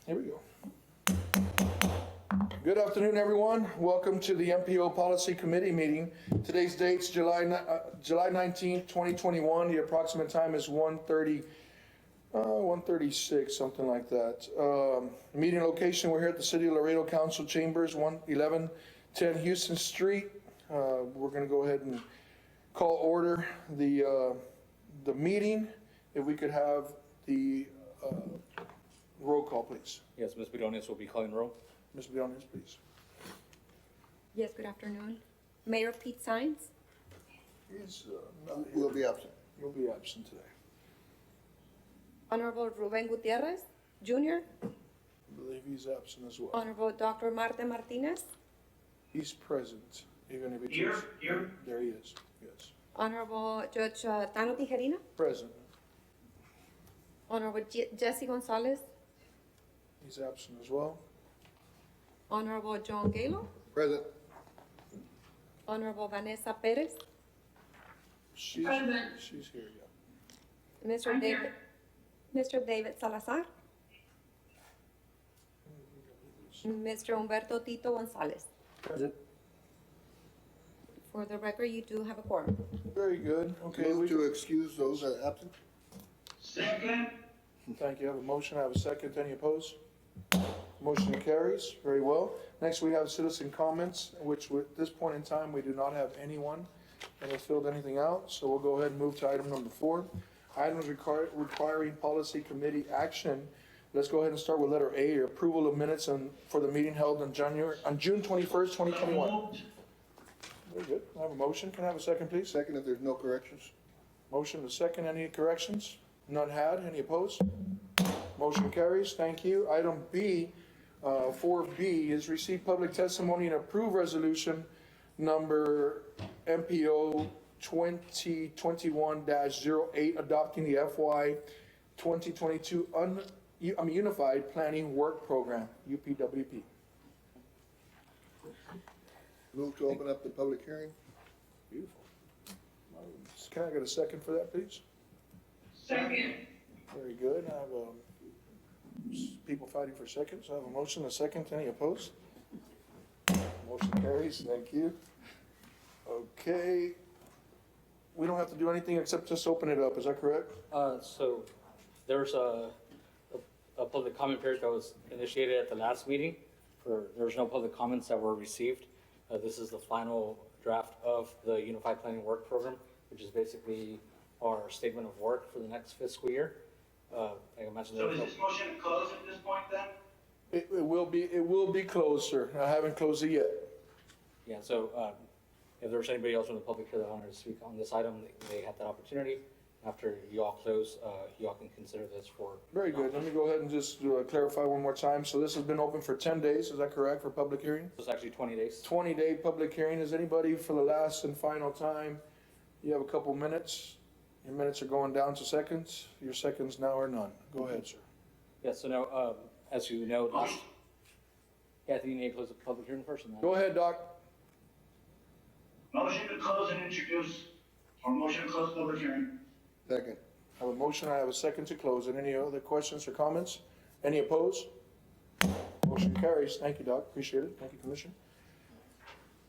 Here we go. Good afternoon, everyone. Welcome to the MPO Policy Committee meeting. Today's date's July 19th, 2021. The approximate time is 1:36, something like that. Meeting location, we're here at the City of Laredo Council Chambers, 1110 Houston Street. We're going to go ahead and call order the meeting. If we could have the roll call, please. Yes, Ms. Bidonius will be calling roll. Ms. Bidonius, please. Yes, good afternoon. Mayor Pete Sines, He's not here. Will be absent. You'll be absent today. Honorable Ruben Gutierrez, Jr., I believe he's absent as well. Honorable Dr. Marte Martinez, He's present, even if he's... Here. There he is, yes. Honorable Judge Tano Tijerina, Present. Honorable Jesse Gonzalez, He's absent as well. Honorable John Galo, Present. Honorable Vanessa Perez, She's Present. She's here, yeah. Mr. David Salazar, Mr. Humberto Tito Gonzalez. Present. For the record, you do have a quorum. Very good. Okay, Move to excuse those that are absent. Second. thank you. I have a motion. I have a second. Any opposed? Motion carries. Very well. Next, we have citizen comments, which at this point in time, we do not have anyone that has filled anything out. So we'll go ahead and move to item number 4. Items requiring policy committee action. Let's go ahead and start with letter A, approval of minutes for the meeting held on June 21st, 2021. Moved. Very good. I have a motion. Can I have a second, please? Second if there's no corrections. Motion to second. Any corrections? None had. Any opposed? Motion carries. Thank you. Item B, 4B is receive public testimony and approve resolution number MPO 2021-08 adopting the FY 2022 Unified Planning Work Program, UPWP. Move to open up the public hearing. Beautiful. Can I get a second for that, please? Second. Very good. I have people fighting for seconds. I have a motion, a second. Any opposed? Motion carries. Thank you. Okay. We don't have to do anything except just open it up. Is that correct? So there's a public comment period that was initiated at the last meeting. There was no public comments that were received. This is the final draft of the Unified Planning Work Program, which is basically our statement of work for the next fiscal year. I imagine. So is this motion closed at this point then? It will be closed, sir. I haven't closed it yet. Yeah. So if there's anybody else from the public here that wanted to speak on this item, they had that opportunity. After you all close, you all can consider this for. Very good. Let me go ahead and just clarify one more time. So this has been open for 10 days. Is that correct for public hearing? It's actually 20 days. 20-day public hearing. Is anybody for the last and final time? You have a couple minutes. Your minutes are going down to seconds. Your seconds now are none. Go ahead, sir. Yeah. So now, as you know, I think you need to close the public hearing first. And then. Go ahead, Doc. Motion to close and introduce, or motion to close public hearing. Second. I have a motion. I have a second to close. And any other questions or comments? Any opposed? Motion carries. Thank you, Doc. Appreciate it. Thank you, Commissioner.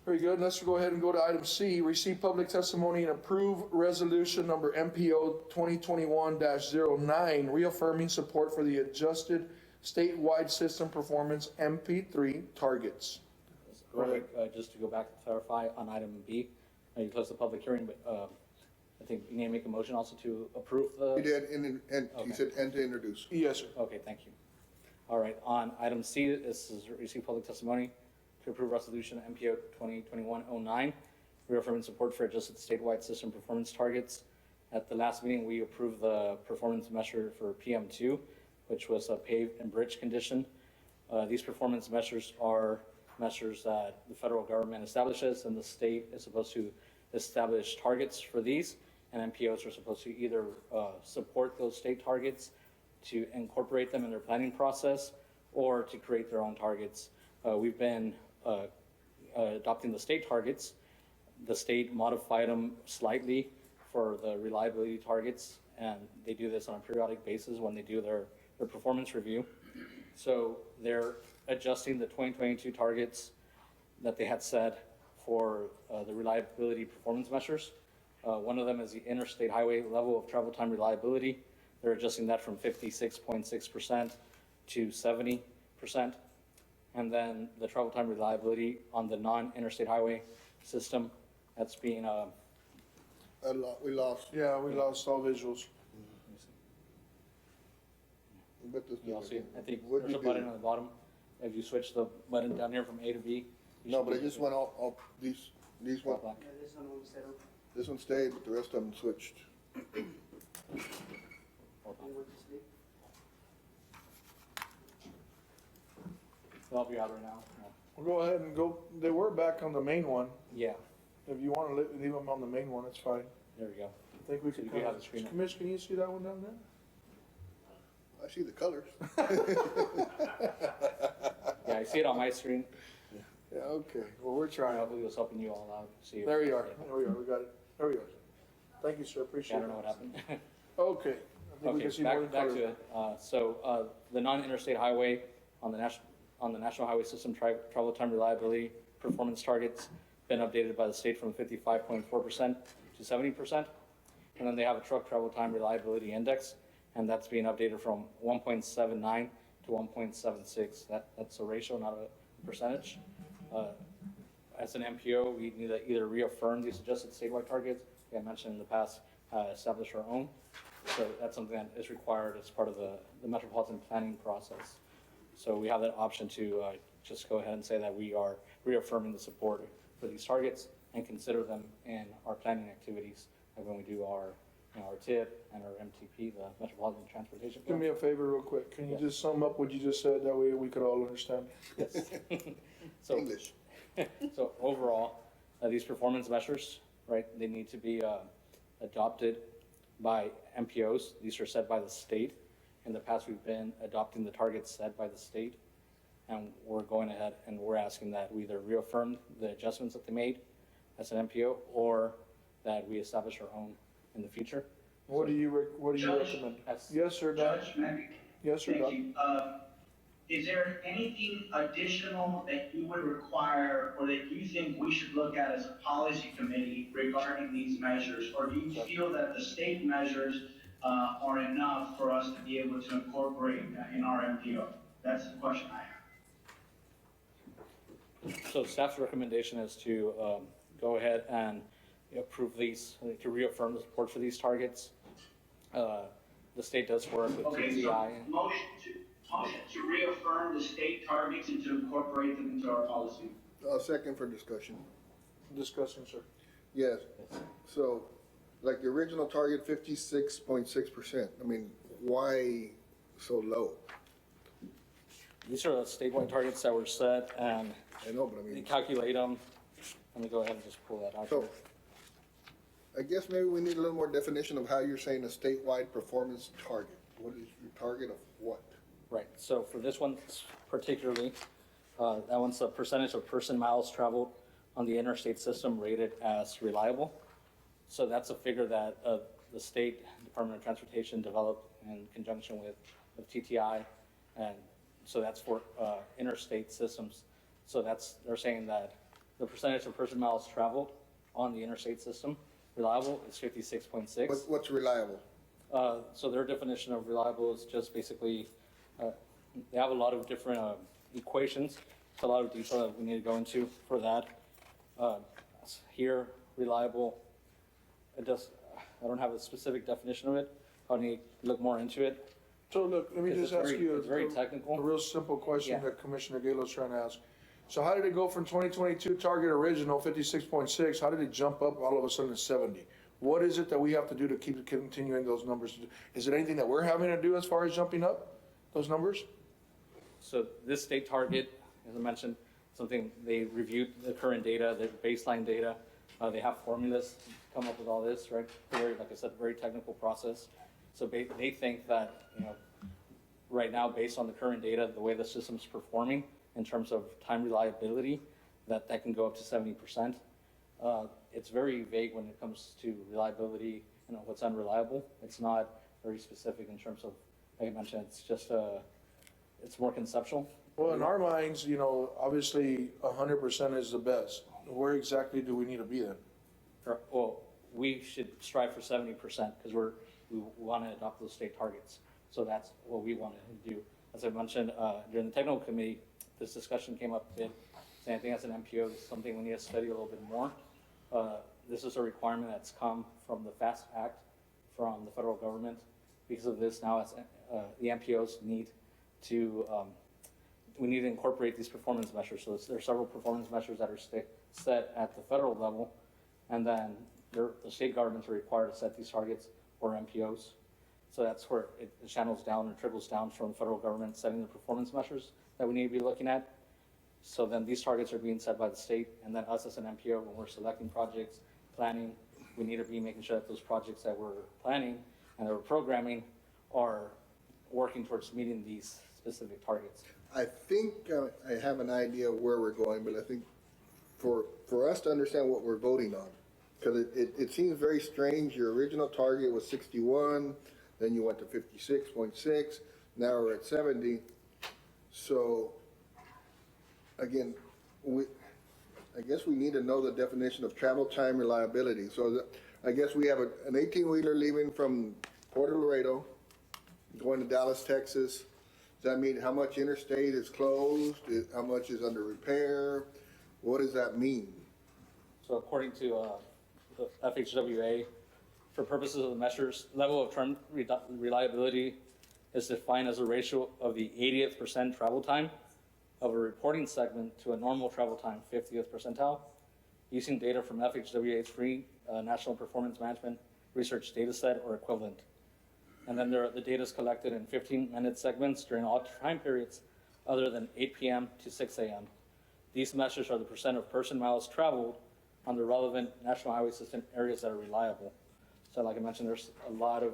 Very good. Let's go ahead and go to item C, receive public testimony and approve resolution number MPO 2021-09, reaffirming support for the adjusted statewide system performance MP3 targets. Go ahead. Just to go back and clarify on item B, you closed the public hearing, but I think you need to make a motion also to approve the. You did, and Okay. he said, and to introduce. Yes, sir. Okay, thank you. All right, on item C, this is receive public testimony to approve resolution MPO 2021-09, reaffirming support for adjusted statewide system performance targets. At the last meeting, we approved the performance measure for PM2, which was a paved and bridge condition. These performance measures are measures that the federal government establishes, and the state is supposed to establish targets for these, and MPOs are supposed to either support those state targets to incorporate them in their planning process or to create their own targets. We've been adopting the state targets. The state modified them slightly for the reliability targets, and they do this on a periodic basis when they do their performance review. So they're adjusting the 2022 targets that they had set for the reliability performance measures. One of them is the interstate highway level of travel time reliability. They're adjusting that from 56.6% to 70%. And then the travel time reliability on the non-interstate highway system, that's being, We lost. Yeah, we lost all visuals. But this you all see it? I think What'd there's a you button do? on the bottom. If you switch the button down here from A to B. you No, should but I be- just went all these All one, black. this one stayed, but the rest of them switched. All black. They'll help you out right now. We'll go ahead and go, they were back on the main one. Yeah, If you want to leave them on the main one, it's fine. there we go. I think we So could you kind have of, the screen up. Commissioner, can you see that one down there? I see the colors. Yeah, I see it on my screen. Yeah, okay, well, we're trying. Hopefully it was helping you all out. See if- There you are, there we are, we got it. There we are. Thank you, sir, Yeah, appreciate I it. don't know what happened. Okay, I think we Okay, can see more than back color. to it. So the non-interstate highway on the national highway system travel time reliability performance targets been updated by the state from 55.4% to 70%. And then they have a truck travel time reliability index, and that's being updated from 1.79 to 1.76. That's a ratio, not a percentage. As an MPO, we need to either reaffirm these adjusted statewide targets, like I mentioned in the past, establish our own. So that's something that is required as part of the metropolitan planning process. So we have that option to just go ahead and say that we are reaffirming the support for these targets and consider them in our planning activities, like when we do our, our TIP and our MTP, the Metropolitan Transportation Do Plan. me a favor real quick, can you Yes. just sum up what you just said, that way we could all understand? Yes. So, English. so overall, these performance measures, right, they need to be adopted by MPOs. These are set by the state. In the past, we've been adopting the targets set by the state, and we're going ahead and we're asking that we either reaffirm the adjustments that they made as an MPO, or that we establish our own in the future. What do you Judge? recommend? That's- Yes, sir, Doc? Judge, maybe, Yes, sir, thank Doc? you. Is there anything additional that you would require or that you think we should look at as a policy committee regarding these measures? Or do you feel that the state measures are enough for us to be able to incorporate in our MPO? That's the question I have. So staff's recommendation is to go ahead and approve these, to reaffirm the support for these targets. The state does work with Okay, so TTI. motion to reaffirm the state targets and to incorporate them into our policy. Second for discussion. Discussing, sir. Yes, so, like the original target, 56.6%. I mean, why so low? These are the statewide targets that were set, and I know, but I they mean, calculate them. Let me go ahead and just pull that out. so, here. I guess maybe we need a little more definition of how you're saying a statewide performance target. What is your target of what? Right, so for this one particularly, that one's the percentage of person miles traveled on the interstate system rated as reliable. So that's a figure that the State Department of Transportation developed in conjunction with TTI. And so that's for interstate systems. So they're saying that the percentage of person miles traveled on the interstate system reliable is 56.6. What's reliable? So their definition of reliable is just basically, they have a lot of different equations. It's a lot of detail that we need to go into for that. Here, reliable, I don't have a specific definition of it. I'll need to look more into it. So look, let me Because just it's ask very- you it's very a technical. real simple question Yeah. that Commissioner Galo's trying to ask. So how did it go from 2022 target original 56.6, how did it jump up all of a sudden to 70? What is it that we have to do to keep continuing those numbers? Is it anything that we're having to do as far as jumping up those numbers? So this state target, as I mentioned, something they reviewed the current data, the baseline data. They have formulas to come up with all this, right? Very, like I said, very technical process. So they think that, right now, based on the current data, the way the system's performing in terms of time reliability, that can go up to 70%. It's very vague when it comes to reliability, what's unreliable. It's not very specific in terms of, like I mentioned, it's just it's more conceptual. Well, in our minds, you know, obviously 100% is the best. Where exactly do we need to be then? Well, we should strive for 70% because we want to adopt those state targets. So that's what we want to do. As I mentioned during the technical committee, this discussion came up that saying I think as an MPO, this is something we need to study a little bit more. This is a requirement that's come from the FAST Act from the federal government. Because of this, now as the MPOs need to we need to incorporate these performance measures. So there are several performance measures that are set at the federal level, and then the state governments are required to set these targets for MPOs. So that's where it channels down and trickles down from the federal government setting the performance measures that we need to be looking at. So then these targets are being set by the state, and then us as an MPO, when we're selecting projects, planning, we need to be making sure that those projects that we're planning and that we're programming are working towards meeting these specific targets. I think I have an idea of where we're going, but I think for us to understand what we're voting on, because it seems very strange. Your original target was 61, then you went to 56.6, now we're at 70. So again, I guess we need to know the definition of travel time reliability. So I guess we have an 18-wheeler leaving from Port Laredo, going to Dallas, Texas. Does that mean how much interstate is closed? How much is under repair? What does that mean? So according to the FHWA, for purposes of the measures, level of term reliability is defined as a ratio of the 80th percent travel time of a reporting segment to a normal travel time, 50th percentile, using data from FHWA's free National Performance Management Research Data Set or equivalent. And then the data is collected in 15-minute segments during all time periods other than 8 p.m. to 6 a.m. These measures are the percent of person miles traveled on the relevant National Highway System areas that are reliable. So like I mentioned, there's a lot of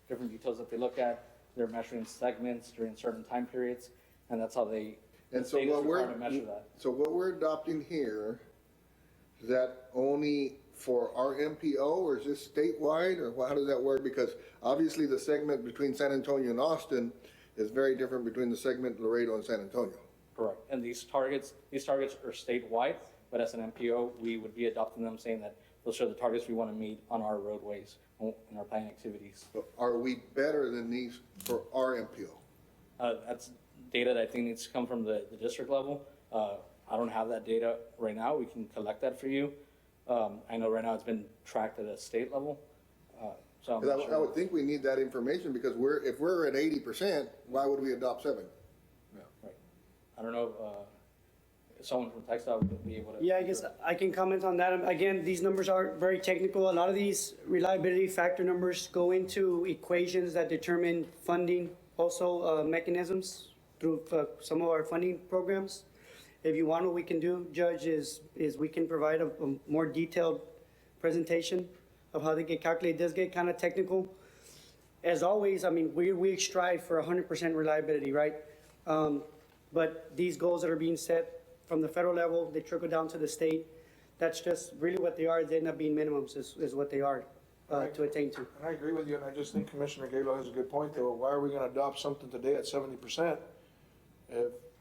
different details that they look at. They're measuring segments during certain time periods, and that's how they So what we're adopting here, is that only for our MPO, or is this statewide, or how does that work? Because obviously the segment between San Antonio and Austin is very different between the segment Laredo and San Antonio. Correct. And these targets are statewide, but as an MPO, we would be adopting them, saying that those are the targets we want to meet on our roadways in our planning activities. So are we better than these for our MPO? That's data that I think needs to come from the district level. I don't have that data right now. We can collect that for you. I know right now it's been tracked at a state level. So I'm not I sure. would think we need that information, because if we're at 80%, why would we adopt 7? Right. I don't know if someone from textile would be able to. Yeah, I guess I can comment on that. Again, these numbers are very technical. A lot of these reliability factor numbers go into equations that determine funding, also mechanisms through some of our funding programs. If you want, what we can do, Judge, is we can provide a more detailed presentation of how they get calculated. It does get kind of technical. As always, I mean, we strive for 100% reliability, right? But these goals that are being set from the federal level, they trickle down to the state. That's just really what they are. They end up being minimums is what they are to attain to. And I agree with you, and I just think Commissioner Galo has a good point, though. Why are we gonna adopt something today at 70%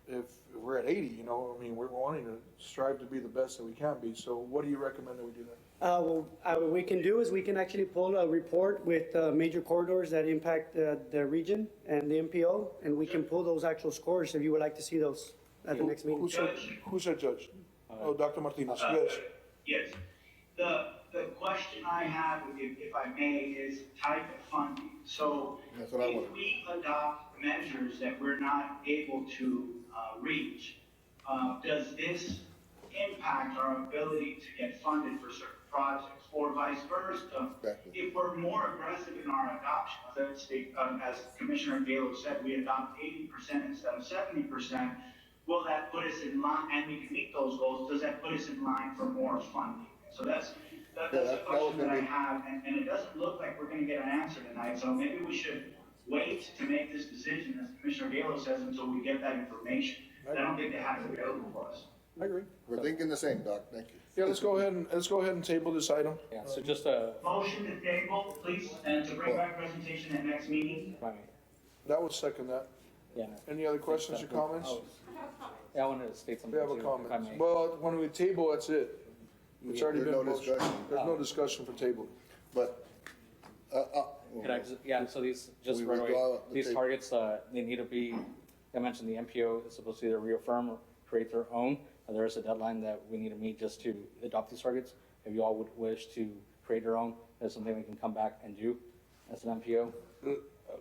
if we're at 80, you know? I mean, we're wanting to strive to be the best that we can be. So what do you recommend that we do then? What we can do is we can actually pull a report with major corridors that impact the region and the MPO, and we can pull those actual scores if you would like to see those at the next meeting. Who's our judge? Oh, Dr. Martinez, yes. Yes. The question I have, if I may, is type of funding. So That's what I want. if we adopt measures that we're not able to reach, does this impact our ability to get funded for certain projects, or vice versa? Exactly. If we're more aggressive in our adoption, as Commissioner Galo said, we adopt 80% instead of 70%, will that put us in line, and we can meet those goals, does that put us in line for more funding? So that's the question that I have, and it doesn't look like we're gonna get an answer tonight, so maybe we should wait to make this decision, as Commissioner Galo says, until we get that information. I don't think they have it available for us. I agree. We're thinking the same, Doc, thank you. Yeah, let's go ahead and table this item. Yeah, so just a, Motion to table, please, and to bring back presentation at next meeting. That would second that. Yeah. Any other questions or comments? Yeah, I wanted to state something We have a too, if I comment. may. Well, when we table, that's it. It's already There's been no motioned. discussion. There's no discussion for table. But, Could I just, yeah, so these, just We right withdraw away, the these table. targets, they need to be, I mentioned the MPO is supposed to either reaffirm or create their own. There is a deadline that we need to meet just to adopt these targets. If you all would wish to create your own, that's something we can come back and do as an MPO.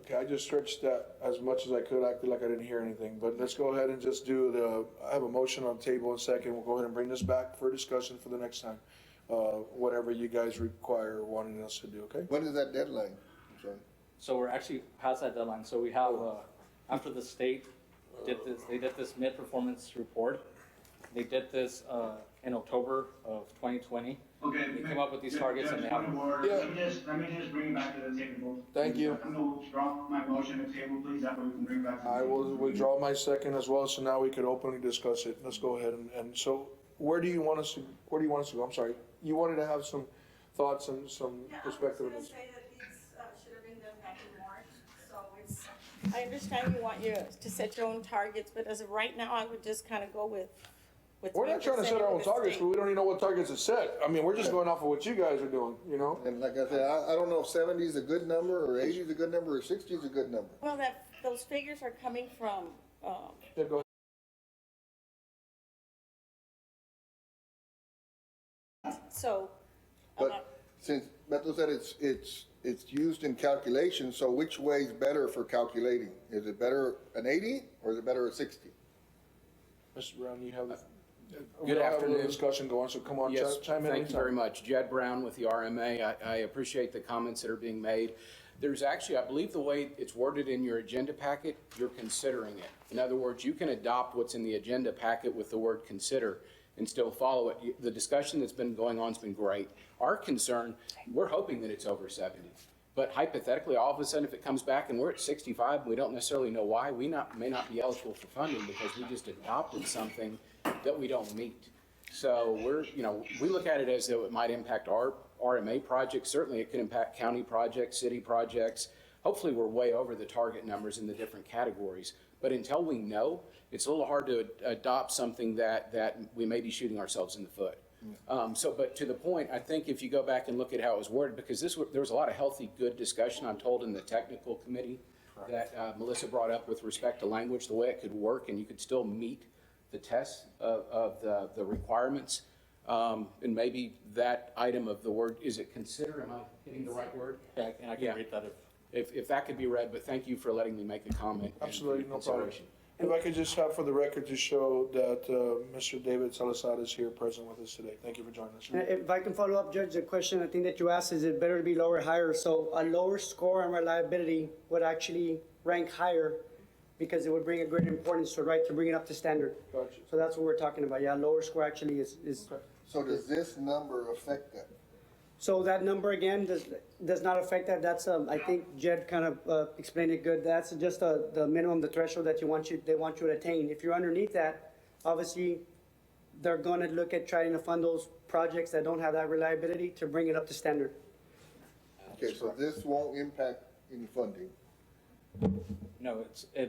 Okay, I just stretched that as much as I could, acted like I didn't hear anything, but let's go ahead and just do I have a motion on the table in a second, we'll go ahead and bring this back for discussion for the next time. Whatever you guys require or wanting us to do, okay? when is that deadline? I'm sorry. So we're actually past that deadline. So we have, after the state did this, they did this mid-performance report. They did this in October of 2020. Okay. They came up with these Judge, targets and they have. point of order. Yeah. Let me just bring it back to the table. Thank you. I'm gonna withdraw my motion to table, please, that way we can bring it back to the I table. will withdraw my second as well, so now we could openly discuss it. Let's go ahead and so, where do you want us to go? I'm sorry. You wanted to have some thoughts and some perspective on I this. was gonna say that these should have been done back in March, so I understand you want to set your own targets, but as of right now, I would just kind of go with. We're not trying to set our own targets, but we don't even know what targets are set. I mean, we're just going off of what you guys are doing, you know? And like I said, I don't know if 70 is a good number, or 80 is a good number, or 60 is a good number. Well, those figures are coming from, Yeah, go so. But since Beto said it's used in calculation, so which way is better for calculating? Is it better an 80 or is it better a 60? Mr. Brown, you have, Good we'll have a afternoon. little discussion going, so come on, Yes, chime in. thank you anytime. very much. Jed Brown with the RMA. I appreciate the comments that are being made. There's actually, I believe the way it's worded in your agenda packet, you're considering it. In other words, you can adopt what's in the agenda packet with the word consider and still follow it. The discussion that's been going on has been great. Our concern, we're hoping that it's over 70. But hypothetically, all of a sudden, if it comes back and we're at 65, and we don't necessarily know why, we may not be eligible for funding because we just adopted something that we don't meet. So we look at it as though it might impact our RMA projects. Certainly, it could impact county projects, city projects. Hopefully, we're way over the target numbers in the different categories. But until we know, it's a little hard to adopt something that we may be shooting ourselves in the foot. But to the point, I think if you go back and look at how it was worded, because there was a lot of healthy, good discussion, I'm told, in the technical committee that Melissa brought up with respect to language, the way it could work, and you could still meet the tests of the requirements. And maybe that item of the word, is it consider, am I hitting the right word? Yeah, and I can read that If that could be read, but thank you for letting me make a comment. and Absolutely, no problem. consideration. If I could just have for the record to show that Mr. David Salazar is here present with us today. Thank you for joining us. If I can follow up, Judge, the question I think that you asked, is it better to be lower or higher? So a lower score on reliability would actually rank higher because it would bring a greater importance to right to bring it up to standard. Gotcha. So that's what we're talking about. Yeah, lower score actually is. Okay. So does this number affect that? So that number again does not affect that. That's I think Jed kind of explained it good. That's just the minimum, the threshold that they want you to attain. If you're underneath that, obviously they're going to look at trying to fund those projects that don't have that reliability to bring it up to standard. Okay, so this won't impact any funding. No,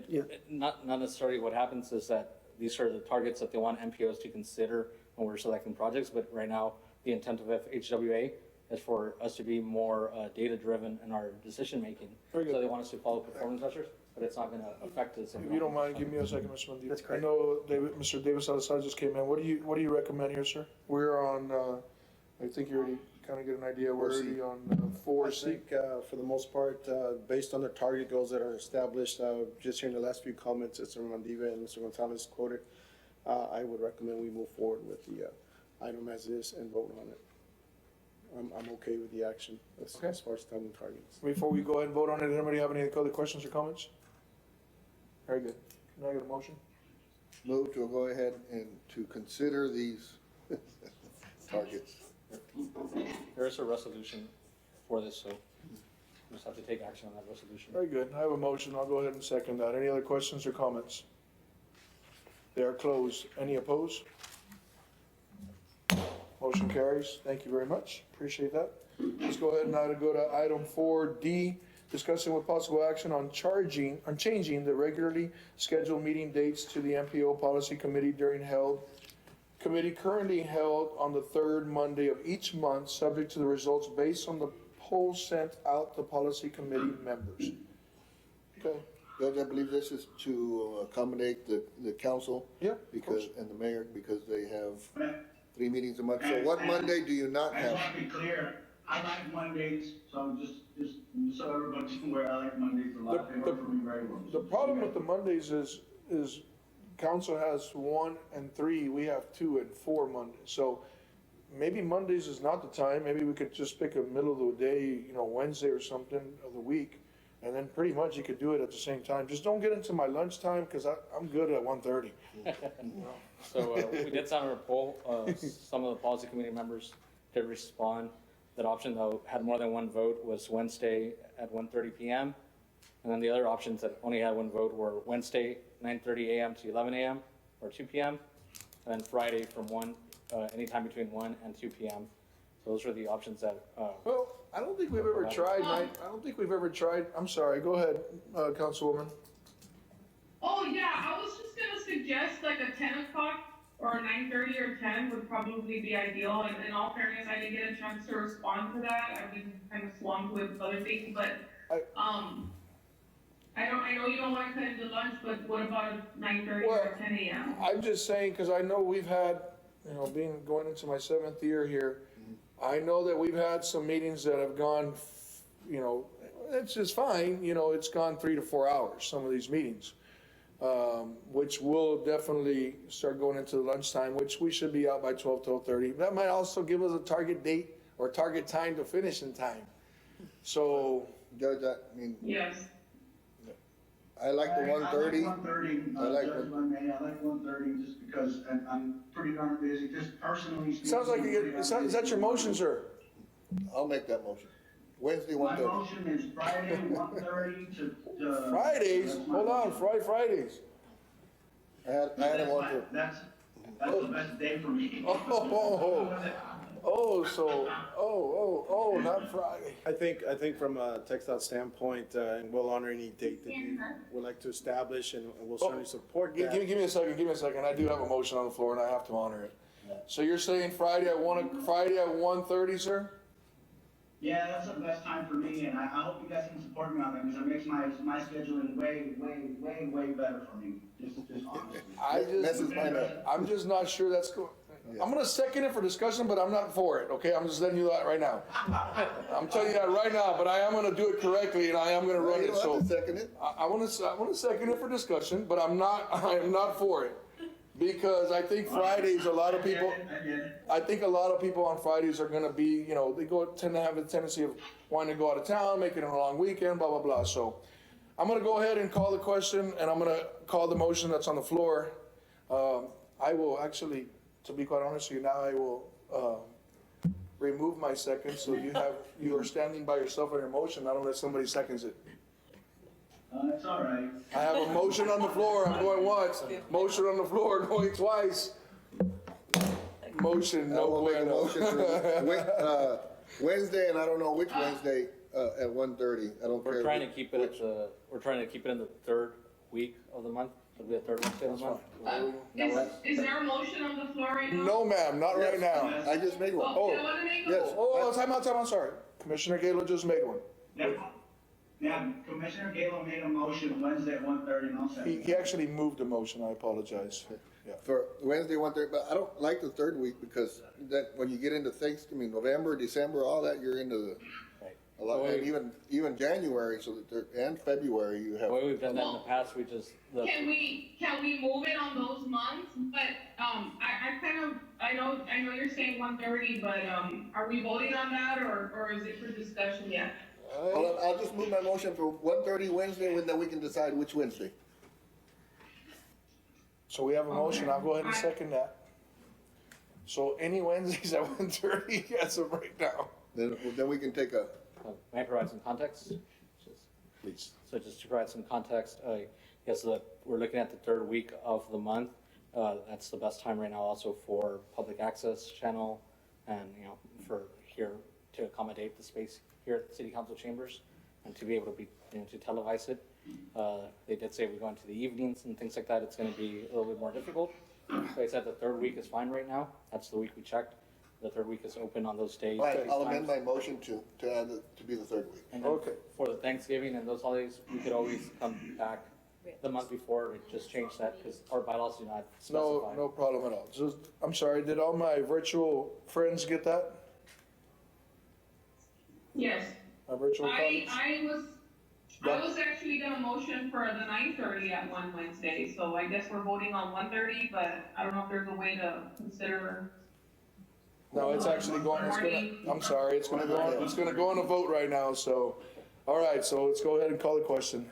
Yeah. not necessarily. What happens is that these are the targets that they want MPOs to consider when we're selecting projects, but right now, the intent of FHWA is for us to be more data-driven in our decision-making. Very good. So they want us to follow performance measures, but it's not gonna affect us. If you don't mind, give me a second, Mr. Mendez. That's correct. I know Mr. David Salazar just came in. What do you recommend here, sir? We're on, I think you already kind of get an idea. We're 4C. already on I 4C. think, for the most part, based on the target goals that are established, just hearing the last few comments, Mr. Mandiva and Mr. Gonzalez quoted, I would recommend we move forward with the item as is and vote on it. I'm okay with the action as far as setting targets. Before we go ahead and vote on it, anybody have any other questions or comments? Very good. Can I get a motion? Move to go ahead and to consider these targets. There is a resolution for this, so we just have to take action on that resolution. Very good. I have a motion. I'll go ahead and second that. Any other questions or comments? They are closed. Any opposed? Motion carries. Thank you very much. Appreciate that. Let's go ahead now to go to item 4D. discussing with possible action on changing the regularly scheduled meeting dates to the MPO Policy Committee committee currently held on the third Monday of each month, subject to the results based on the polls sent out to policy committee members. Okay, Judge, I believe this is to accommodate the council. Yeah, of Because, course. and the mayor, because they have 3 meetings a month. So what Monday do you not I just have? want to be clear, I like Mondays, so just so everybody's aware, I like Mondays a lot, they work for me very well. The problem with the Mondays is council has 1 and 3, we have 2 and 4 Mondays. So maybe Mondays is not the time, maybe we could just pick a middle of the day, Wednesday or something of the week. And then pretty much you could do it at the same time. Just don't get into my lunchtime, because I'm good at 1:30. So we did send out a poll. Some of the policy committee members did respond. That option, though, had more than one vote was Wednesday at 1:30 p.m. And then the other options that only had one vote were Wednesday, 9:30 a.m. to 11 a.m. or 2 p.m. And then Friday from anytime between 1 and 2 p.m. So those were the options that, Well, I don't think we've ever tried, I'm sorry, go ahead, Councilwoman. Oh, yeah, I was just gonna suggest like a 10 o'clock or a 9:30 or 10 would probably be ideal. And in all fairness, I didn't get a chance to respond to that. I've been kind of swamped with other things, but, I know you don't wanna cut into lunch, but what about a 9:30 or a 10 a.m.? I'm just saying, because I know we've had, going into my 7th year here, I know that we've had some meetings that have gone, it's just fine, it's gone 3 to 4 hours, some of these meetings. Which will definitely start going into the lunchtime, which we should be out by 12:30. That might also give us a target date or target time to finish in time. So, Judge, I mean, Yes. I like the 1:30. I like 1:30, I like Judge May, I like 1:30 just because I'm pretty darn busy, just personally. sounds like, is that your motion, sir? I'll make that motion. Wednesday, My 1:30. motion is Friday, 1:30 to. Fridays? That's my Hold on, motion. Fridays. I had That's one my- for, That's the best day for me. Not Friday. I think from a textile standpoint, and we'll honor any date that you would like to establish, and we'll certainly support Give that. me a second. I do have a motion on the floor and I have to honor it. So you're saying Friday at 1:30, sir? Yeah, that's the best time for me, and I hope you guys can support me on that, because it makes my scheduling way better for me, just honestly. messes mine up. I'm just not sure that's going. I'm gonna second it for discussion, but I'm not for it, okay? I'm just letting you that right now. I'm telling you that right now, but I am gonna do it correctly and I am gonna run You it, don't so. have to second it. I wanna second it for discussion, but I am not for it. Because I think Fridays, a lot of people, I get it. I think a lot of people on Fridays are gonna be, they tend to have a tendency of wanting to go out of town, making it a long weekend, blah, blah, blah. So I'm gonna go ahead and call the question, and I'm gonna call the motion that's on the floor. I will actually, to be quite honest with you, now I will, remove my second, so you are standing by yourself on your motion, not unless somebody seconds it. It's all right. I have a motion on the floor, I'm going once, motion on the floor, going twice. Motion, I no will make a bueno. motion for Wednesday, and I don't know which Wednesday, at 1:30. I don't care. we're trying to keep it in the third week of the month. It'll be the third Wednesday of the month. Is there a motion on the floor right now? No, ma'am, not right now. I just made one. Oh, you wanna make a Yes. Oh, time out, sorry. Commissioner Galo just made one. Now, Commissioner Galo made a motion Wednesday at 1:30, and I'll second. He actually moved the motion, I apologize. Yeah. For Wednesday, 1:30, but I don't like the third week because that, when you get into Thanksgiving, November, December, all that, you're into the, a lot, and even January, so that and February, you have. The way we've done that in the past, Can we move it on those months? But, I know you're saying 1:30, but, are we voting on that or is it for discussion yet? I'll just move my motion for 1:30 Wednesday, and then we can decide which Wednesday. So we have a motion, I'll go ahead and second that. So any Wednesdays at 1:30 as of right now. Then we can take a, may I provide some context? Please. So just to provide some context, yes, we're looking at the third week of the month. That's the best time right now also for public access channel and, for here to accommodate the space here at the city council chambers. and to be able to to televise it. They did say we're going to the evenings and things like that, it's gonna be a little bit more difficult. They said the third week is fine right now, that's the week we checked. The third week is open on those days. All right, those I'll amend times. my motion to add it to be the third week. And then Okay. for the Thanksgiving and those holidays, we could always come back the month before and just change that, because our bylaws do not No, specify. no problem at all. Just, I'm sorry, did all my virtual friends get that? Yes. My virtual colleagues? I was actually gonna motion for the 9:30 at one Wednesday, so I guess we're voting on 1:30, but I don't know if there's a way to consider. No, it's actually going, I'm sorry, it's gonna go on a vote right now, so, all right, so let's go ahead and call the question.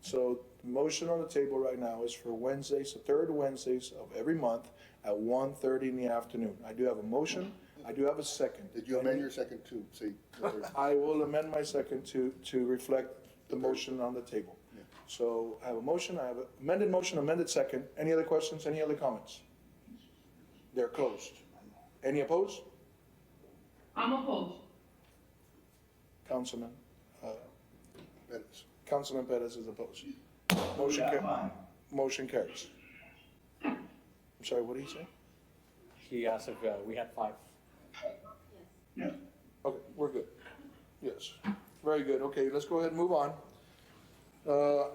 So, the motion on the table right now is for Wednesdays, the third Wednesdays of every month at 1:30 in the afternoon. I do have a motion, I do have a second. Did you amend your second to say the third? I will amend my second to reflect the motion on the table. So I have a motion, I have an amended motion, amended second. Any other questions, any other comments? They're closed. Any opposed? I'm opposed. Councilman, Minutes. Councilman Perez is opposed. Motion carries. I'm sorry, what did he say? He asked if we had 5. Okay, we're good. Yes, very good. Okay, let's go ahead and move on.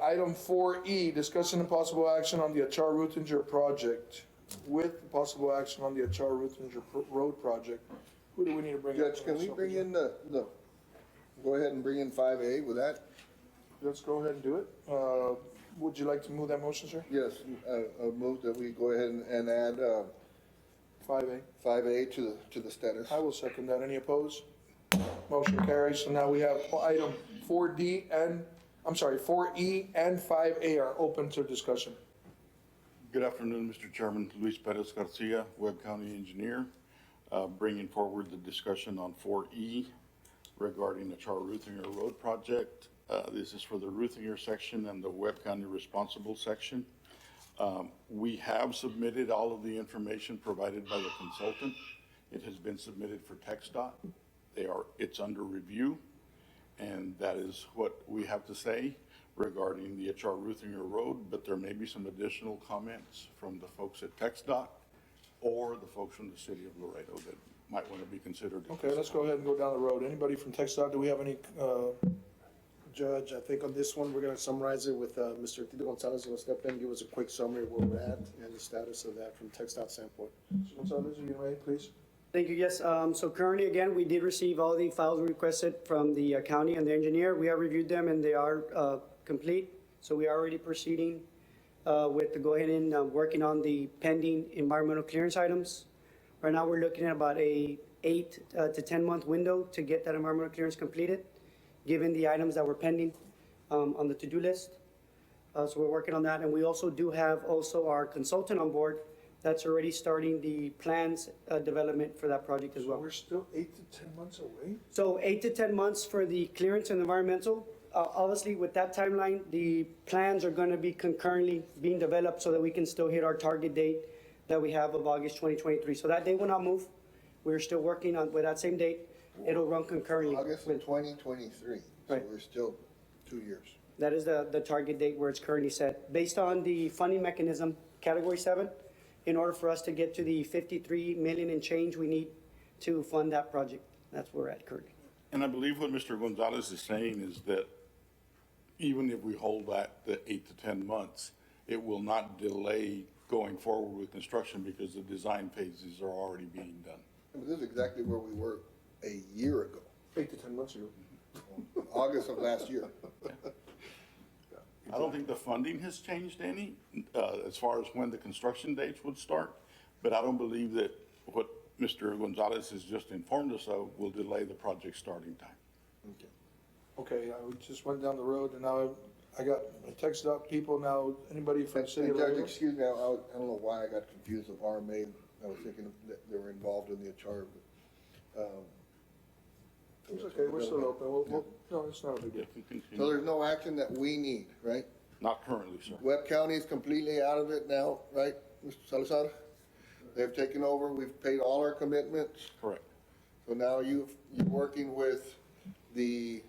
Item 4E, discussion and possible action on the Achar Ruthinger project. With possible action on the Achar Ruthinger road project. Who do we need to bring up? Judge, can we bring in go ahead and bring in 5A with that? Let's go ahead and do it. Would you like to move that motion, sir? Yes, I move that we go ahead and add 5A. 5A to the status. I will second that. Any opposed? Motion carries. So now we have item 4D and, I'm sorry, 4E and 5A are open to discussion. Good afternoon, Mr. Chairman. Luis Perez Garcia, Webb County Engineer, bringing forward the discussion on 4E regarding the Char Ruthinger Road project. This is for the Ruthinger section and the Webb County Responsible section. We have submitted all of the information provided by the consultant. It has been submitted for TxDOT. It's under review, and that is what we have to say regarding the Achar Ruthinger Road, but there may be some additional comments from the folks at TxDOT or the folks from the city of Laredo that might want to be considered. Okay, let's go ahead and go down the road. Anybody from TxDOT, do we have any, Judge, I think on this one, we're gonna summarize it with, Mr. Tito Gonzalez, who will step in, give us a quick summary of where we're at and the status of that from TxDOT standpoint. Mr. Gonzalez, are you ready, please? Thank you, yes. So currently, again, we did receive all the files requested from the county and the engineer. We have reviewed them and they are complete. So we are already proceeding with the go ahead and working on the pending environmental clearance items. Right now, we're looking at about a 8 to 10 month window to get that environmental clearance completed, given the items that were pending on the to-do list. So we're working on that. And we also do have our consultant on board that's already starting the plans development for that project as So well. we're still 8 to 10 months away? So 8 to 10 months for the clearance and environmental. Obviously, with that timeline, the plans are going to be concurrently being developed so that we can still hit our target date that we have of August 2023. So that date will not move. We're still working on with that same date. It'll run concurrently. August of 2023, so Right. we're still 2 years. That is the target date where it's currently set. Based on the funding mechanism, Category 7, in order for us to get to the 53 million and change we need to fund that project. That's where we're at currently. And I believe what Mr. Gonzalez is saying is that even if we hold that the 8 to 10 months, it will not delay going forward with construction because the design phases are already being done. And this is exactly where we were a year ago, 8 to 10 months ago. August of last year. I don't think the funding has changed any, as far as when the construction dates would start, but I don't believe that what Mr. Gonzalez has just informed us of will delay the project starting time. Okay, I just went down the road and now I got TxDOT people now, anybody from the city And of Judge, Laredo? excuse me, I don't know why I got confused with RMA. I was thinking that they were involved in the HR, but, It's okay, we're still open. No, it's not a big deal. so there's no action that we need, right? Not currently, sir. Webb County is completely out of it now, right, Mr. Salazar? They've taken over, we've paid all our commitments, Correct. so now you're working with the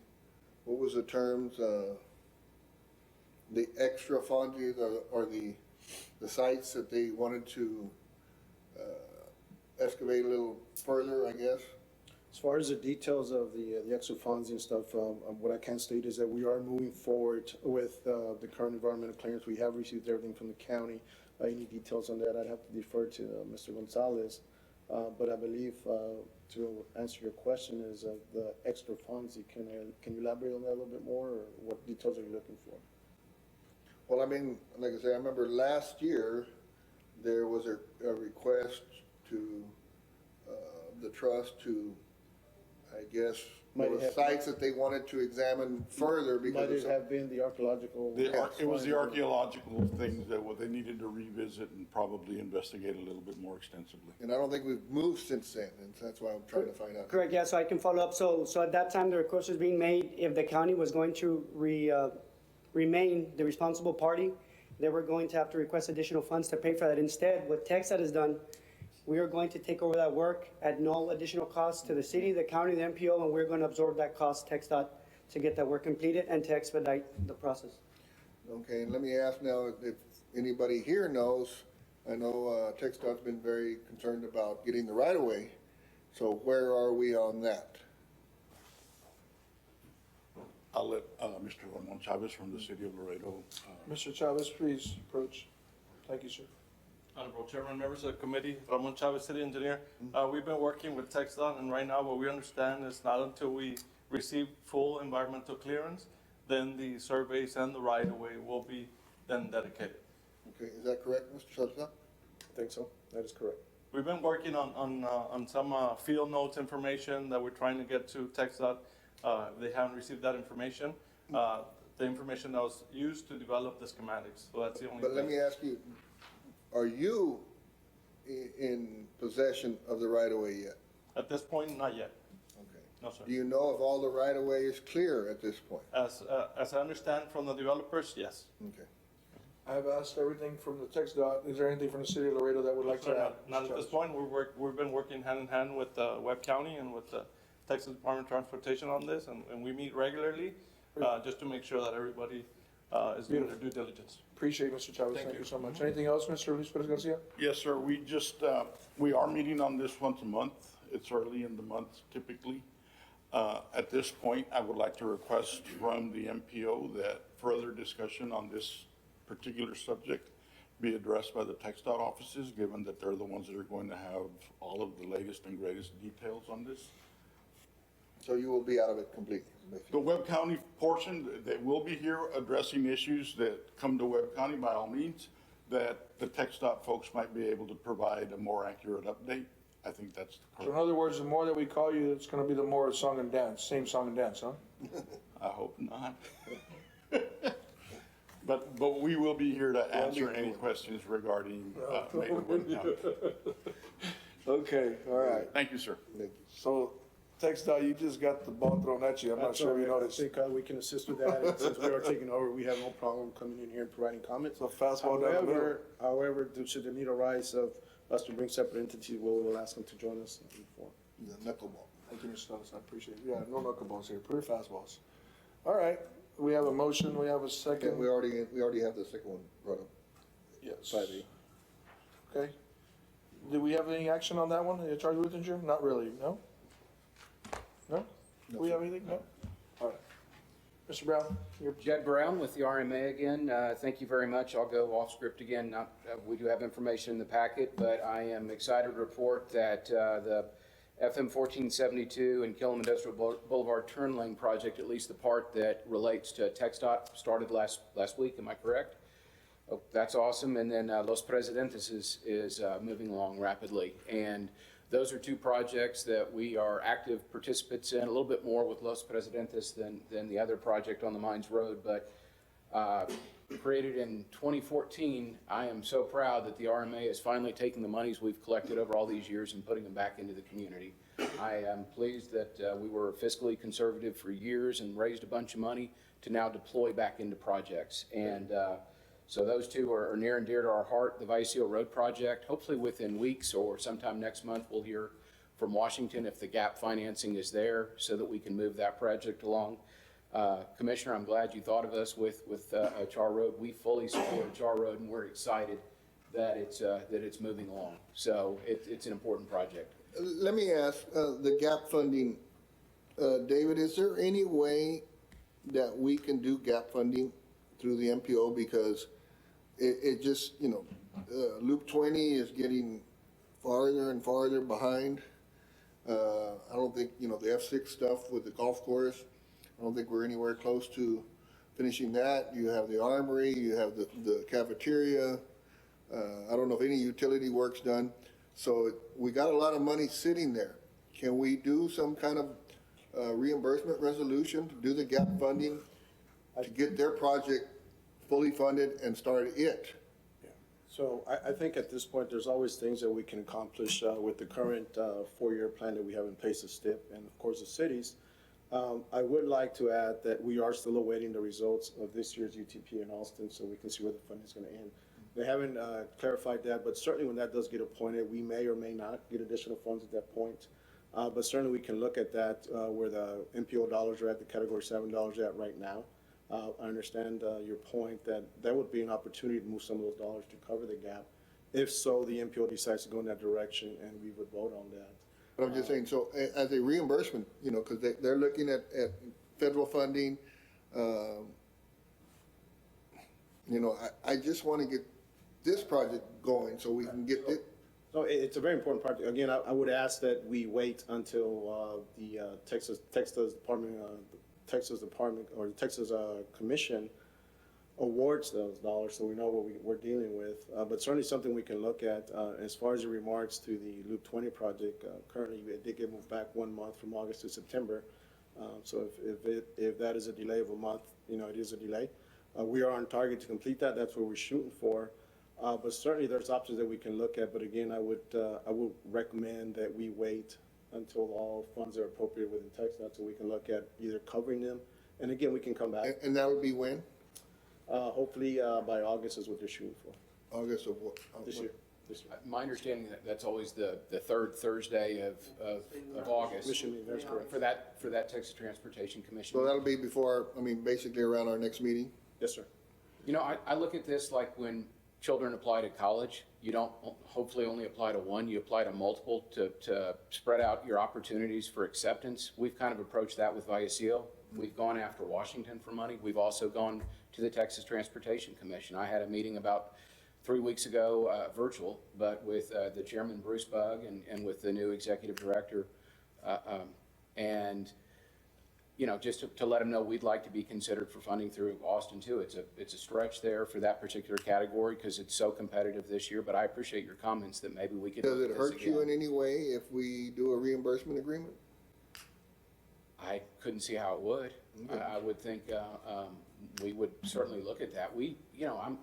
what was the terms, the extra funding or the sites that they wanted to excavate a little further, I guess? As far as the details of the extra funds and stuff, what I can state is that we are moving forward with the current environmental clearance. We have received everything from the county. Any details on that, I'd have to defer to Mr. Gonzalez. But I believe, to answer your question, is the extra funds. Can you elaborate on that a little bit more, or what details are you looking for? Well, I mean, like I say, I remember last year, there was a request to, the trust to, I guess, there Might were have- sites that they wanted to examine further Might because it of some. have been the archaeological? It was the archaeological things that what they needed to revisit and probably investigate a little bit more extensively. And I don't think we've moved since then, and that's why I'm trying to find out. Correct, yeah, so I can follow up. So at that time, the request was being made, if the county was going to remain the responsible party, they were going to have to request additional funds to pay for that. Instead, what TechStat has done, we are going to take over that work at no additional cost to the city, the county, the MPO, and we're going to absorb that cost, TechStat, to get that work completed and to expedite the process. Okay, and let me ask now, if anybody here knows, I know TechStop's been very concerned about getting the right-of-way, so where are we on that? I'll let Mr. Ramon Chavez from the city of Laredo. Mr. Chavez, please approach. Thank you, sir. Honorable Chairman, members of the committee, Ramon Chavez, City Engineer. We've been working with TxDOT, and right now what we understand is not until we receive full environmental clearance, then the surveys and the right-of-way will be then dedicated. Okay, is that correct, Mr. Salazar? I think so. That is correct. We've been working on some field notes information that we're trying to get to TxDOT. They haven't received that information. The information that was used to develop the schematics, so that's the only But let thing. me ask you, are you in possession of the right-of-way yet? At this point, not yet. Okay. No, sir. Do you know if all the right-of-way is clear at this point? As I understand from the developers, yes. Okay. I have asked everything from the text dot. Is there anything from the city of Laredo that would like to add? Not at this point. We've been working hand in hand with Webb County and with the Texas Department of Transportation on this, and we meet regularly, just to make sure that everybody is doing their due diligence. Appreciate it, Mr. Chavez. Thank you so much. Anything else, Mr. Luis Perez Garcia? Yes, sir. We just, we are meeting on this once a month. It's early in the month typically. At this point, I would like to request from the MPO that further discussion on this particular subject be addressed by the TxDOT offices, given that they're the ones that are going to have all of the latest and greatest details on this. So you will be out of it completely, The basically? Webb County portion, they will be here addressing issues that come to Webb County by all means, that the TxDOT folks might be able to provide a more accurate update. I think that's So in correct. other words, the more that we call you, it's gonna be the more song and dance, same song and dance, huh? I hope not. But we will be here to answer any questions regarding, Major Webb County. Okay, all right. Thank you, sir. So, text dot, you just got the ball thrown at you. I'm not That's sure all you right. noticed. I think we can assist with that. And since we are taking over, we have no problem coming in here and providing comments. So fastball down the middle. However, should the need arise of us to bring separate entities, we'll ask them to join us before. The knuckleball. Thank you, Mr. Ellis, I appreciate it. Yeah, no knuckleballs here, pure fastballs. All right, we have a motion, we have a Okay, second. we already have the second one brought up. Yes. 5A. Okay. Do we have any action on that one, the Charlie Ruthinger? Not really, no? No? Do we have anything? No? All right. Mr. Brown, you're. Jed Brown with the RMA again. Thank you very much. I'll go off script again. Not, we do have information in the packet, but I am excited to report that the FM 1472 and Killam Industrial Boulevard turn lane project, at least the part that relates to TxDOT, started last week. Am I correct? Oh, that's awesome. And then Los Presidentes is moving along rapidly. And those are two projects that we are active participants in, a little bit more with Los Presidentes than the other project on the Mines Road. But created in 2014, I am so proud that the RMA is finally taking the monies we've collected over all these years and putting them back into the community. I am pleased that we were fiscally conservative for years and raised a bunch of money to now deploy back into projects. And so those two are near and dear to our heart. The Viceal Road project, hopefully within weeks or sometime next month, we'll hear from Washington if the gap financing is there so that we can move that project along. Commissioner, I'm glad you thought of us with Char Road. We fully support Char Road, and we're excited that it's moving along. So it's an important project. Let me ask, the gap funding, David, is there any way that we can do gap funding through the MPO? Because it just, Loop 20 is getting farther and farther behind. I don't think, the F6 stuff with the golf course, I don't think we're anywhere close to finishing that. You have the armory, you have the cafeteria. I don't know if any utility work's done. So we got a lot of money sitting there. Can we do some kind of reimbursement resolution to do the gap funding to get their project fully funded and start it? So I think at this point, there's always things that we can accomplish with the current four-year plan that we have in place as STIP and of course the cities. I would like to add that we are still awaiting the results of this year's UTP in Austin so we can see where the funding is going to end. They haven't clarified that, but certainly when that does get appointed, we may or may not get additional funds at that point. But certainly we can look at that where the MPO dollars are at, the Category 7 dollars are at right now. I understand your point that that would be an opportunity to move some of those dollars to cover the gap. If so, the MPO decides to go in that direction and we would vote on that. But I'm just saying, so as a reimbursement, because they're looking at federal funding, I just want to get this project going so we can get it. So it's a very important project. Again, I would ask that we wait until the Texas Department or the Texas Commission awards those dollars so we know what we're dealing with. But certainly something we can look at. As far as the remarks to the Loop 20 project, currently it did get moved back 1 month from August to September. So if that is a delay of a month, it is a delay. We are on target to complete that. That's what we're shooting for. But certainly there's options that we can look at. But again, I would recommend that we wait until all funds are appropriate within TxDOT so we can look at either covering them. And again, we can come back. And that would be when? Hopefully by August is what they're shooting for. August of what? This year. My understanding that's always the third Thursday of August. Commission meeting, that's correct. For that Texas Transportation Commission. So that'll be before, basically around our next meeting? Yes, sir. I look at this like when children apply to college, you don't hopefully only apply to one, you apply to multiple to spread out your opportunities for acceptance. We've kind of approached that with Vallecillo. We've gone after Washington for money. We've also gone to the Texas Transportation Commission. I had a meeting about 3 weeks ago, virtual, but with the chairman, Bruce Bugg, and with the new executive director. Just to let them know we'd like to be considered for funding through Austin too. It's a stretch there for that particular category because it's so competitive this year, but I appreciate your comments that maybe we could. Does it hurt you in any way if we do a reimbursement agreement? I couldn't see how it would. I would think we would certainly look at that.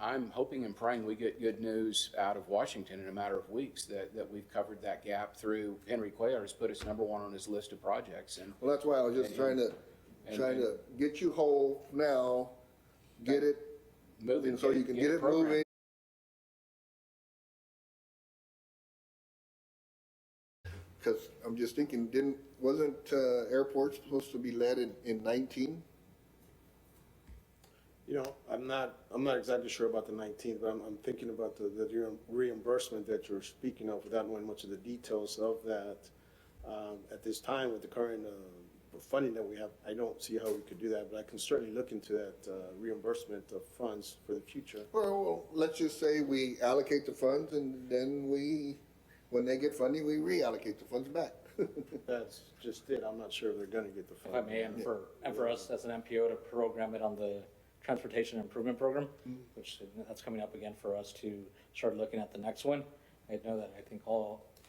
I'm hoping and praying we get good news out of Washington in a matter of weeks that we've covered that gap through Henry Cuellar has put us #1 on his list of projects. And well, that's why I was just trying to get you whole now, get it moving, so you can get it moving. Because I'm just thinking, wasn't airport supposed to be led in 19? I'm not exactly sure about the 19th, but I'm thinking about the reimbursement that you're speaking of without knowing much of the details of that. At this time, with the current funding that we have, I don't see how we could do that, but I can certainly look into that reimbursement of funds for the future. Well, let's just say we allocate the funds and then when they get funding, we reallocate the funds back. That's just it. I'm not sure if they're going to get the If funding. I may, and for us as an MPO to program it on the Transportation Improvement Program, which that's coming up again for us to start looking at the next one. I know that I think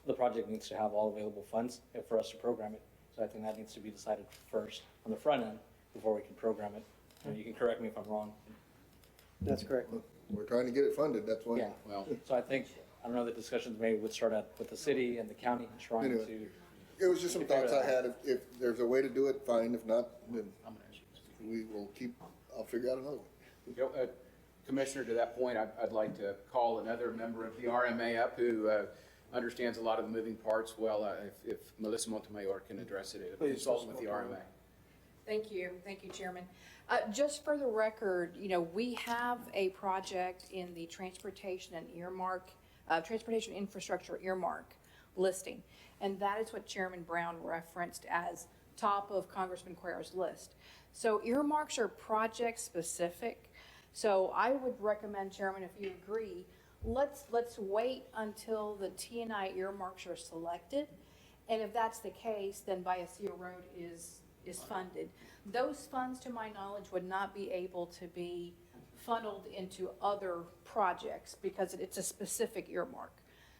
the project needs to have all available funds for us to program it. So I think that needs to be decided first on the front end before we can program it. And you can correct me if I'm wrong. That's correct. We're trying to get it funded, that's why. Yeah, well, so I think, I don't know, the discussions maybe would start with the city and the county trying Anyway. to. It was just some thoughts I had. If there's a way to do it, fine. If not, then I'll figure out another one. Commissioner, to that point, I'd like to call another member of the RMA up who understands a lot of the moving parts well. If Melissa Montemayor can address it, a consultant with the RMA. Thank you, Chairman. Just for the record, we have a project in the transportation and transportation infrastructure earmark listing, and that is what Chairman Brown referenced as top of Congressman Cuellar's list. So earmarks are project specific. So I would recommend, Chairman, if you agree, let's wait until the T&I earmarks are selected, and if that's the case, then Vallecillo Road is funded. Those funds, to my knowledge, would not be able to be funneled into other projects because it's a specific earmark.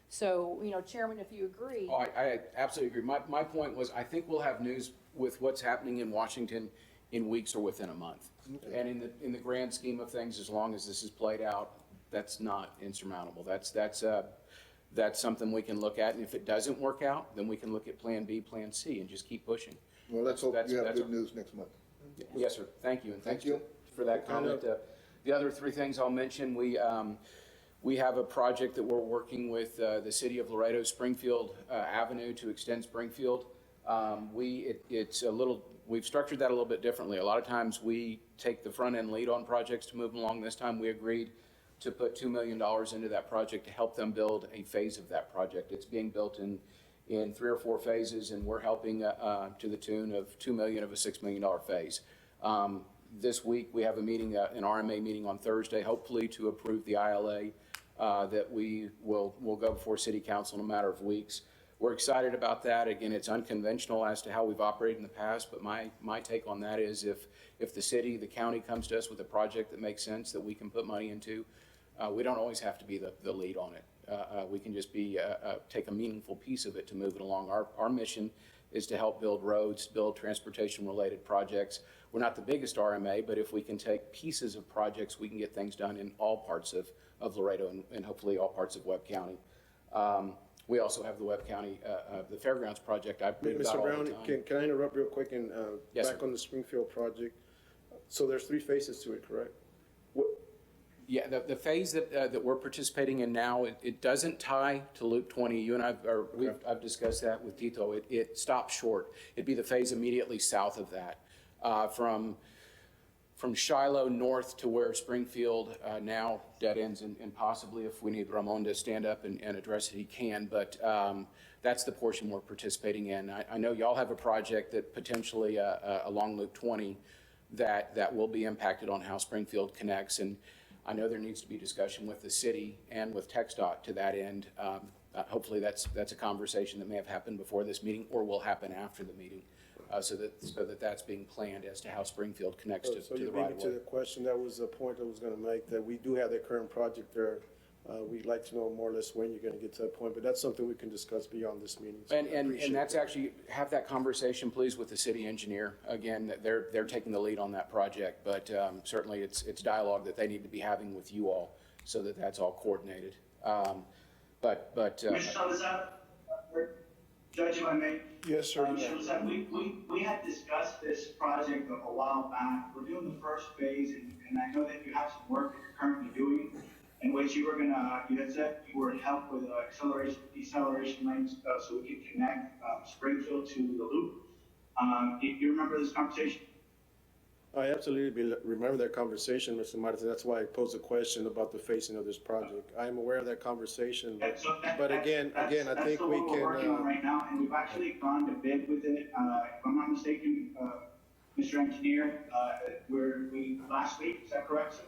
So, Chairman, if you agree. Oh, I absolutely agree. My point was, I think we'll have news with what's happening in Washington in weeks or within a month. Okay. And in the grand scheme of things, as long as this is played out, that's not insurmountable. That's something we can look at, and if it doesn't work out, then we can look at Plan B, Plan C, and just keep pushing. Well, let's hope you have good news next month. Yes, sir. Thank you, and Thank you for that comment. The other three things I'll mention, we have a project that we're working with the city of Laredo, Springfield Avenue, to extend Springfield. We've structured that a little bit differently. A lot of times we take the front end lead on projects to move them along. This time we agreed to put $2 million into that project to help them build a phase of that project. It's being built in 3 or 4 phases, and we're helping to the tune of $2 million of a $6 million phase. This week we have a meeting, an RMA meeting on Thursday, hopefully to approve the ILA that we will go before City Council in a matter of weeks. We're excited about that. Again, it's unconventional as to how we've operated in the past, but my take on that is if the city, the county comes to us with a project that makes sense that we can put money into, we don't always have to be the lead on it. We can just take a meaningful piece of it to move it along. Our mission is to help build roads, build transportation-related projects. We're not the biggest RMA, but if we can take pieces of projects, we can get things done in all parts of Laredo and hopefully all parts of Webb County. We also have the Webb County, the Fairgrounds project I read about all the time. Mr. Brown, can I interrupt real quick and Yes, back sir. on the Springfield project? So there's 3 phases to it, correct? Yeah, the phase that we're participating in now, it doesn't tie to Loop 20. You and I've discussed that with Tito. It stops short. It'd be the phase immediately south of that, from Shiloh north to where Springfield now dead ends, and possibly if we need Ramon to stand up and address it, he can. But that's the portion we're participating in. I know y'all have a project that potentially along Loop 20 that will be impacted on how Springfield connects, and I know there needs to be discussion with the city and with TxDOT to that end. Hopefully that's a conversation that may have happened before this meeting or will happen after the meeting, so that's being planned as to how Springfield connects to the right of way. So you beat me to the question. That was a point I was going to make, that we do have that current project there. We'd like to know more or less when you're going to get to that point, but that's something we can discuss beyond this meeting. So And that's actually, have that conversation, please, with the city engineer. Again, they're taking the lead on that project, but certainly it's dialogue that they need to be having with you all so that that's all coordinated. Mr. Salazar, Judge, if I may. Yes, sir. Mr. Salazar, we had discussed this project a while back. We're doing the first phase, and I know that you have some work that you're currently doing, in which you had said you would help with acceleration, deceleration lanes, so we could connect Springfield to the loop. Do you remember this conversation? I absolutely remember that conversation, Mr. Martin. That's why I posed a question about the facing of this project. I'm aware of that conversation, but again, I think we That's the one we're working on right now, and we've actually gone to bid with it. If I'm not mistaken, Mr. Engineer, last week, is that correct, sir?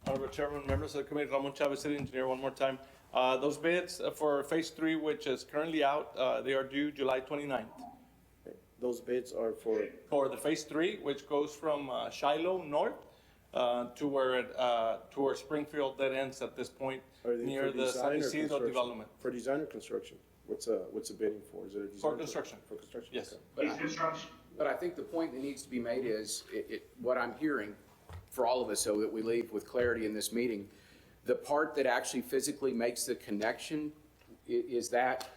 Honorable Chairman, members of the committee, Ramon Chavez, City Engineer, one more time. Those bids for Phase 3, which is currently out, they are due July 29th. those bids are for? For the Phase 3, which goes from Shiloh north to where Springfield that ends at this point, near the San Isidro development. For design or construction? What's the bidding for? Is it a design? For construction. For construction? Yes. Okay. But I think the point that needs to be made is, what I'm hearing for all of us, so that we leave with clarity in this meeting, the part that actually physically makes the connection, is that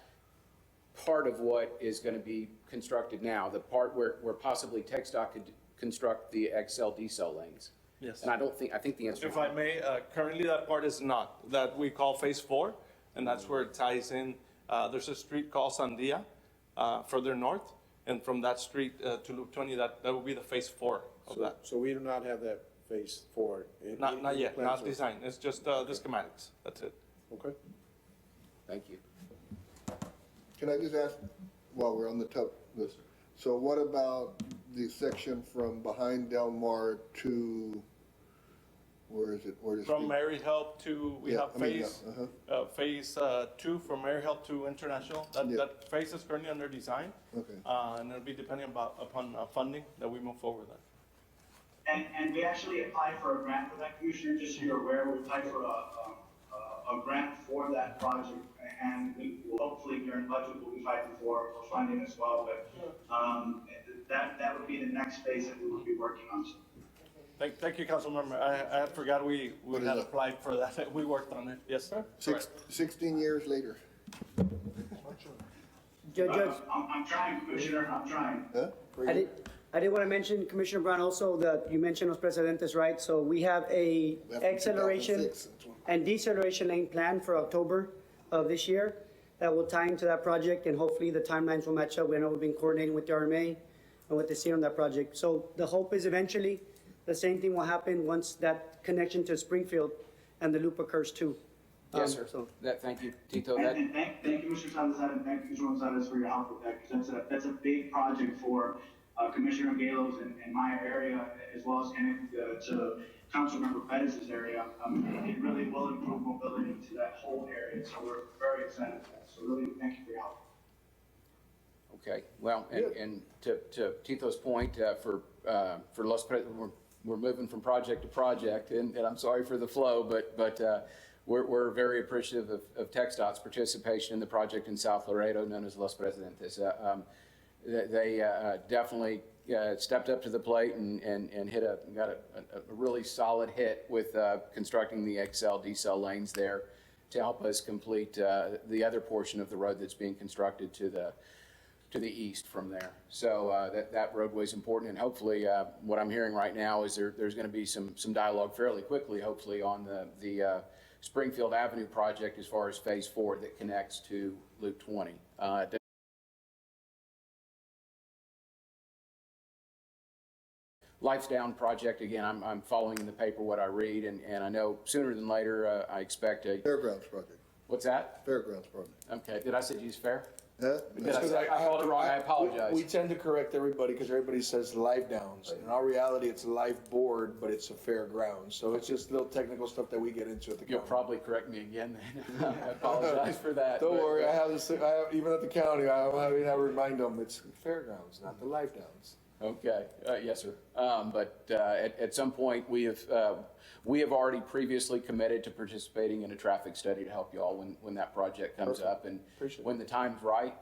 part of what is going to be constructed now, the part where possibly TxDOT could construct the XL decel lanes. Yes. And I think the answer. If I may, currently that part is not, that we call Phase 4, and that's where it ties in. There's a street called Sandia further north, And from that street to Loop 20, that will be the phase 4 of that. So we do not have that phase forward? Not yet, plans not or- design. It's just the schematics. That's it. Okay. Thank you. Can I just ask, while we're on the top of this, so what about the section from behind Del Mar to, where is it? Where does From it? Mary Help to, we Yeah, have I mean, phase, yeah, phase 2 from Mary Help to International. Yeah. That phase is currently under design. Okay. And it'll be depending upon funding that we move forward with. And we actually applied for a grant for that, Commissioner, just so you're aware, we applied for a grant for that project. And we will hopefully during budget, we'll be fighting for funding as well, but, that would be the next phase that we would be working on. Thank you, Councilmember. I had forgot we What is had that? applied for that. We worked on it. Yes, sir. 16 years later. Judge, I'm trying, Commissioner, I'm trying. Huh? I did want to mention, Commissioner Brown, also that you mentioned Los Presidentes, right? So we have a We have from acceleration 2006 and deceleration lane plan for October of this year that will tie into that project, and hopefully the timelines will match up. We know we've been coordinating with the RMA and with the city on that project. So the hope is eventually the same thing will happen once that connection to Springfield and the loop occurs too. Yes, sir. So Thank you, Tito. That, And thank you, Mr. Salazar, and thank you, Mr. Gonzalez, for your help with that, because that's a big project for Commissioner Galos and my area, as well as connected to Councilmember Pettis's area. It really will improve mobility to that whole area, so we're very excited for that. So really, thank you for your help. okay, well, and to Tito's point, for Los Pre, we're moving from project to project, and I'm sorry for the flow, but we're very appreciative of TxDOT's participation in the project in South Laredo, known as Los Presidentes. They definitely stepped up to the plate and got a really solid hit with constructing the XL, decel lanes there to help us complete the other portion of the road that's being constructed to the east from there. So that roadway is important, and hopefully what I'm hearing right now is there's going to be some dialogue fairly quickly, hopefully on the Springfield Avenue project as far as phase 4 that connects to Loop 20. Life's Down project, again, I'm following in the paper what I read, and I know sooner than later I expect a... Fairgrounds project. What's that? Fairgrounds project. Okay, did I say use fair? Huh? Did I say, I called it wrong, I apologize. We tend to correct everybody because everybody says live downs. In our reality, it's a live board, but it's a fairground. So it's just little technical stuff that we get into at the You'll county. probably correct me again then. I apologize for that. Don't but- worry, even at the county, I remind them, it's fairgrounds, not the live downs. Okay, yes, sir. But at some point, we have already previously committed to participating in a traffic study to help you all when that project comes up. And Appreciate it. when the time's right,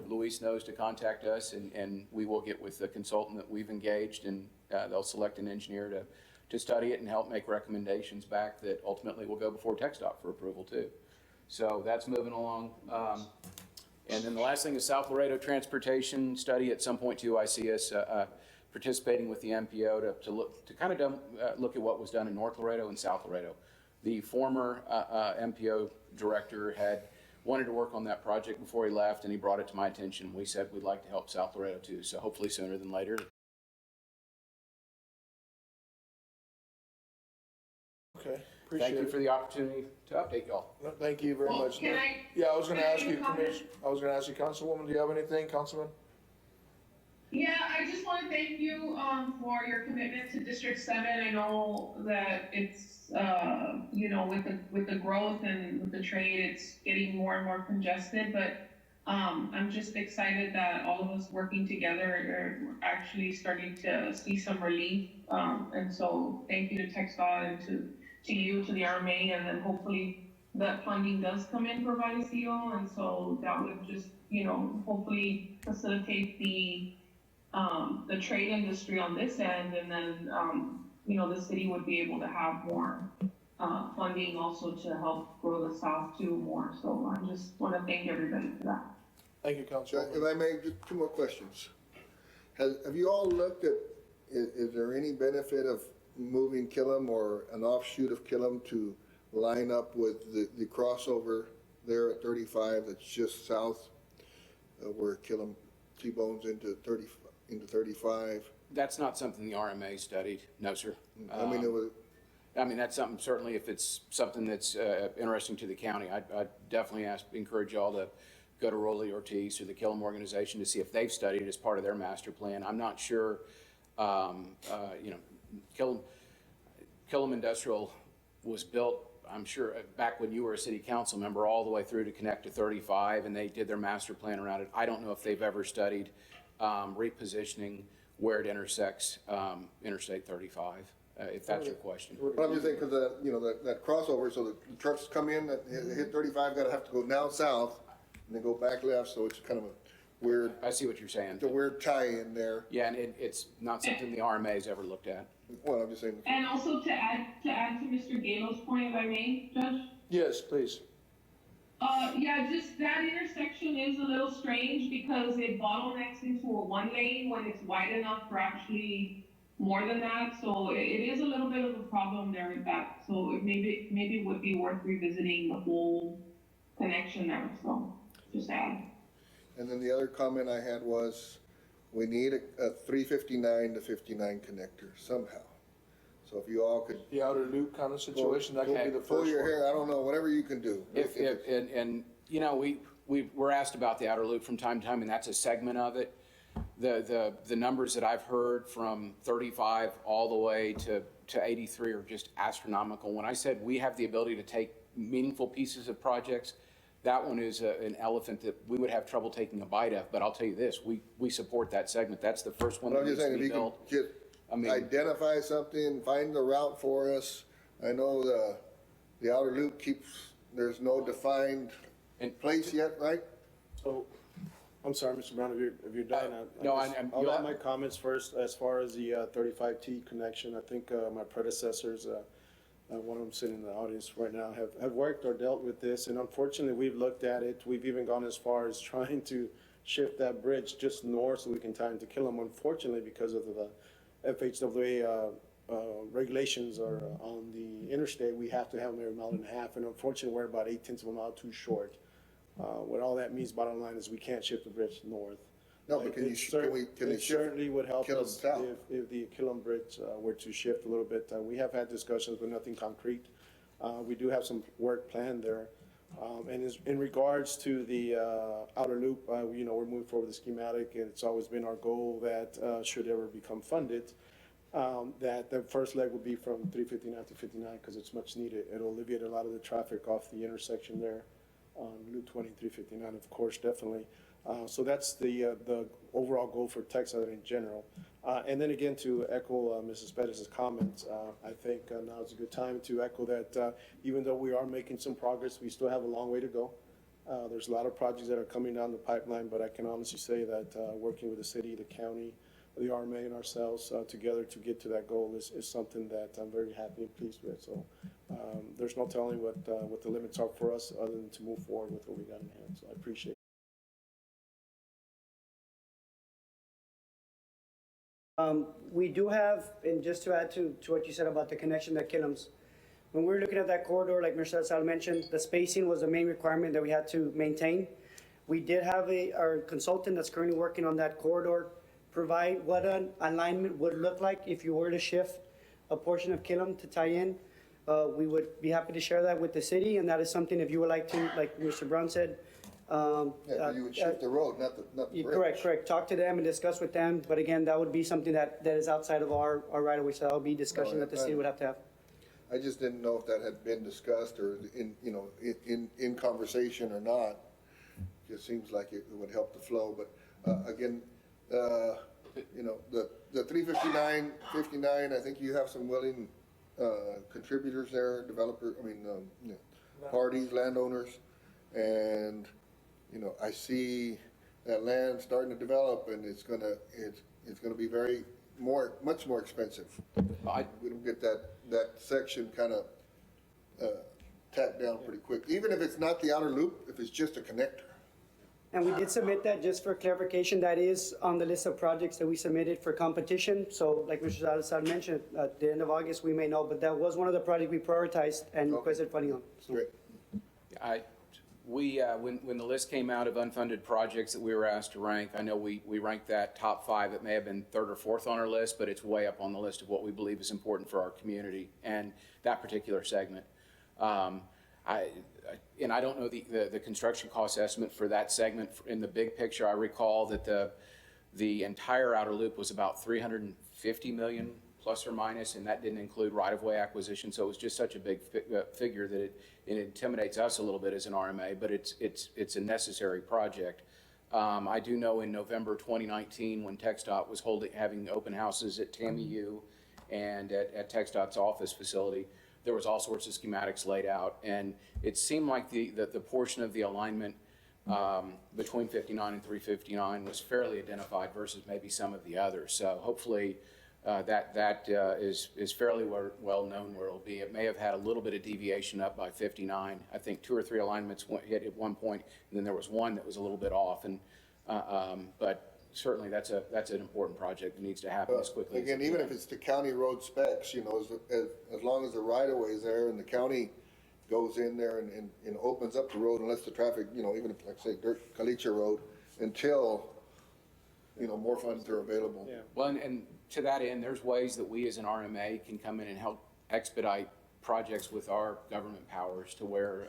Luis knows to contact us, and we will get with the consultant that we've engaged, and they'll select an engineer to study it and help make recommendations back that ultimately will go before TxDOT for approval too. So that's moving along. And then the last thing is South Laredo Transportation Study. At some point too, I see us participating with the MPO to look at what was done in North Laredo and South Laredo. The former MPO director had wanted to work on that project before he left, and he brought it to my attention. We said we'd like to help South Laredo too, so hopefully sooner than later. Okay, appreciate Thank you it. for the opportunity to update y'all. No, thank you very much. Can I? Yeah, I was gonna can I ask make you, a comment? Commissioner, Councilwoman, do you have anything, Councilman? Yeah, I just want to thank you for your commitment to District 7. I know that it's with the growth and with the trade, it's getting more and more congested. But I'm just excited that all of us working together are actually starting to see some relief. And so thank you to TxDOT and to you, to the RMA, and then hopefully that funding does come in for Vallecillo, and so that would just, hopefully facilitate the trade industry on this end, and then, the city would be able to have more funding also to help grow the South too more. So I just want to thank everybody for that. Thank you, If Councilwoman. I may, just two more questions. Have you all looked at, is there any benefit of moving Killam or an offshoot of Killam to line up with the crossover there at 35 that's just south of where Killam T-bones into 35. That's not something the RMA studied, no, sir. I mean, it was, I mean, that's something, certainly if it's something that's interesting to the county, I'd definitely encourage y'all to go to Rolly Ortiz or the Killam organization to see if they've studied it as part of their master plan. I'm not sure, you know, Killam Industrial was built, I'm sure, back when you were a city council member, all the way through to connect to 35, and they did their master plan around it. I don't know if they've ever studied repositioning where it intersects Interstate 35, if that's your question. but I'm just saying, because, you know, that crossover, so the trucks come in, that hit 35, gotta have to go now south, and then go back left, so it's kind of a weird, I see what you're saying. it's a weird tie-in there. Yeah, and it's not something the RMA's ever looked at. Well, I'm just saying. And also to add to Mr. Galo's point, if I may, Judge? Yes, please. Yeah, just that intersection is a little strange because it bottlenecks into a one lane when it's wide enough for actually more than that. So it is a little bit of a problem there with that. So maybe it would be worth revisiting the whole connection there. So just add. And then the other comment I had was, we need a 359 to 59 connector somehow. So if you all could. The outer loop kind of situation, that could be the Pull first your one. hair, I don't know, whatever you can do. And you know, we're asked about the outer loop from time to time, and that's a segment of it. The numbers that I've heard from 35 all the way to 83 are just astronomical. When I said we have the ability to take meaningful pieces of projects, that one is an elephant that we would have trouble taking a bite of. But I'll tell you this, we support that segment. That's the first one But that I'm just needs to saying, if be you can built. just I mean, identify something, find the route for us. I know the outer loop there's no defined place yet, right? So, I'm sorry, Mr. Brown, if you're done. I'll add my comments first. As far as the 35T connection, I think my predecessors, one of them sitting in the audience right now, have worked or dealt with this. And unfortunately, we've looked at it. We've even gone as far as trying to shift that bridge just north so we can tie into Killam. Unfortunately, because of the FHWA regulations are on the interstate, we have to have them every mile and a half. And unfortunately, we're about 8/10 of a mile too short. What all that means, bottom line, is we can't shift the bridge north. No, but can they It shift certainly would help Killam us south? if the Killam Bridge were to shift a little bit. We have had discussions, but nothing concrete. We do have some work planned there. And in regards to the outer loop, you know, we're moving forward with the schematic, and it's always been our goal that should ever become funded, that the first leg will be from 359 to 59 because it's much needed. It'll alleviate a lot of the traffic off the intersection there on Route 20 and 359, of course, definitely. So that's the overall goal for Texas in general. And then again, to echo Mrs. Pettis' comments, I think now is a good time to echo that even though we are making some progress, we still have a long way to go. There's a lot of projects that are coming down the pipeline, but I can honestly say that working with the city, the county, the RMA, and ourselves together to get to that goal is something that I'm very happy and pleased with. So there's no telling what the limits are for us other than to move forward with what we got in hand. So I appreciate it. We do have, and just to add to what you said about the connection that Killam's, when we were looking at that corridor, like Mr. Sal mentioned, the spacing was the main requirement that we had to maintain. We did have our consultant that's currently working on that corridor provide what an alignment would look like if you were to shift a portion of Killam to tie in. We would be happy to share that with the city, and that is something if you would like to, like Mr. Brown said. Yeah, you would shift the road, not the bridge. Correct. Talk to them and discuss with them, but again, that would be something that is outside of our right of way, so that would be discussion that the city would have to have. I just didn't know if that had been discussed or in conversation or not. Just seems like it would help the flow, but again, the 359, 59, I think you have some willing contributors there, parties, landowners, and I see that land starting to develop, and it's gonna be much more expensive. We don't get that section kind of tacked down pretty quick, even if it's not the outer loop, if it's just a connector. And we did submit that, just for clarification, that is on the list of projects that we submitted for competition. So like Mr. Salazar mentioned, at the end of August, we may know, but that was one of the projects we prioritized and requested funding on. So. Great. when the list came out of unfunded projects that we were asked to rank, I know we ranked that top 5. It may have been 3rd or 4th on our list, but it's way up on the list of what we believe is important for our community and that particular segment. I don't know the construction cost estimate for that segment. In the big picture, I recall that the entire outer loop was about $350 million plus or minus, and that didn't include right-of-way acquisition. So it was just such a big figure that it intimidates us a little bit as an RMA, but it's a necessary project. I do know in November 2019, when TxDOT was having open houses at TAMU and at TxDOT's office facility, there was all sorts of schematics laid out, and it seemed like the portion of the alignment between 59 and 359 was fairly identified versus maybe some of the others. So hopefully that is fairly well known where it'll be. It may have had a little bit of deviation up by 59. I think 2 or 3 alignments hit at one point, and then there was one that was a little bit off. And but certainly that's an important project that needs to happen as quickly. Again, even if it's the county road specs, you know, as long as the right of way is there and the county goes in there and opens up the road, unless the traffic, you know, even if, like say, Dirt Caliche Road, until, you know, more funds are available. Yeah. Well, and to that end, there's ways that we as an RMA can come in and help expedite projects with our government powers to where